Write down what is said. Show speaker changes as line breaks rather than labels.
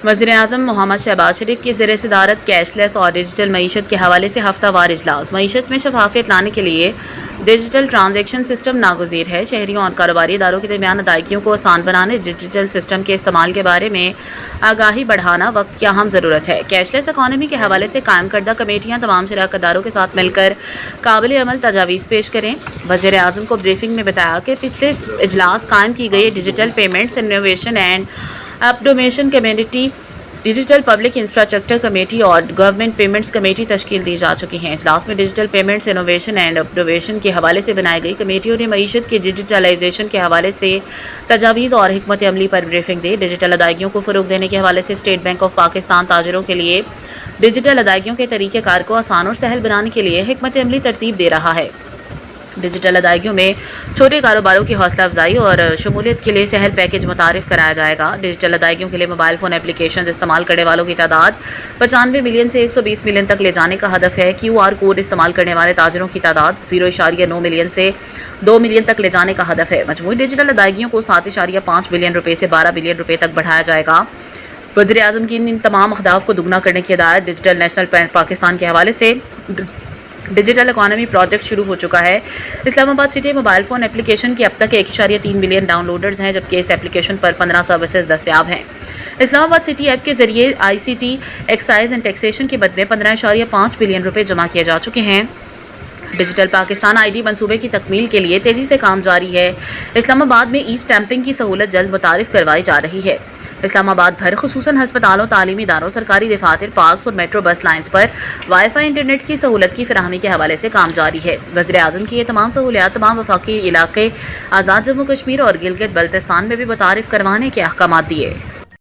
वज़ीर-ए-आज़म मोहम्मद शहबाज शरीफ की ज़ेर सदारत कैशलेस और डिजिटल मईशत के हवाले से हफ्ता वार इजलास। मईशत में शफाफियत लाने के लिए डिजिटल ट्रांजेक्शन सिस्टम नागुज़ीर है। शहरियों और कारोबारी इदारों के दरमियान अदायगियों को आसान बनाने डिजिटल सिस्टम के इस्तेमाल के बारे में आगाही बढ़ाना वक्त की अहम ज़रूरत है। कैशलेस इकॉनमी के हवाले से कायम करदा कमेटियाँ तमाम शराकतदारों के साथ मिलकर काबिल अमल तजावीज़ पेश करें। वज़ीर-ए-आज़म को ब्रीफिंग में बताया कि पिछले इजलास कायम की गई digital payments innovation and adoption committee, digital public infrastructure committee और गवर्नमेंट पेमेंट्स कमेटी तश्कील दी जा चुकी हैं। इजलास में digital payments innovation and adoption के हवाले से बनाई गई कमेटियों ने मईशत के डिजिटलाइजेशन के हवाले से तजावीज़ और हिकमत अमली पर ब्रीफिंग दी। डिजिटल अदायगियों को फ़रोग देने के हवाले से स्टेट बैंक ऑफ पाकिस्तान ताजरों के लिए डिजिटल अदायगियों के तरीक़ेकार को आसान और सहल बनाने के लिए हिकमत अमली तरतीब दे रहा है। डिजिटल अदायगियों में छोटे कारोबारों की हौसला अफजाई और शमूलियत के लिए सहल पैकेज मुतारिफ कराया जाएगा। डिजिटल अदायगियों के लिए मोबाइल फ़ोन एप्लीकेशन इस्तेमाल करने वालों की तादाद 95 मिलियन से 120 मिलियन तक ले जाने का हदफ है। QR कोड इस्तेमाल करने वाले ताजरों की तादाद 0.9 मिलियन से 2 मिलियन तक ले जाने का हदफ है। मजमूई डिजिटल अदायगियों को 7.5 बिलियन रुपये से 12 बिलियन रुपये तक बढ़ाया जाएगा। वज़ीर-ए-आज़म की इन तमाम अहदाफ को दुगना करने की हिदायत। डिजिटल नेशनल बैंक पाकिस्तान के हवाले से डिजिटल इकॉनमी प्रोजेक्ट शुरू हो चुका है। Islamabad city mobile phone application की अब तक 1.3 मिलियन डाउनलोडर्स हैं, जबकि इस एप्लीकेशन पर 15 सर्विसेज दस्तयाब हैं। इस्लामाबाद सिटी ऐप के जरिए ICT एक्साइज एंड टैक्सेशन के बदले 15.5 बिलियन रुपये जमा किए जा चुके हैं। डिजिटल पाकिस्तान ID मंसूबे की तकमील के लिए तेज़ी से काम जारी है। इस्लामाबाद में ई स्टैंपिंग की सहूलत जल्द मुतारिफ करवाई जा रही है। इस्लामाबाद भर खुसूसन हस्पतालों, तालीमी इदारों, सरकारी दफातर, पार्क्स और मेट्रो बस लाइन्स पर वाईफाई इंटरनेट की सहूलत की फराहमी के हवाले से काम जारी है। वज़ीर-ए-आज़म की ये तमाम सहूलियात तमाम वफाकी इलाके आज़ाद जम्मू कश्मीर और गिलगित बल्तिस्तान में भी मुतारिफ करवाने के अहकाम दिए।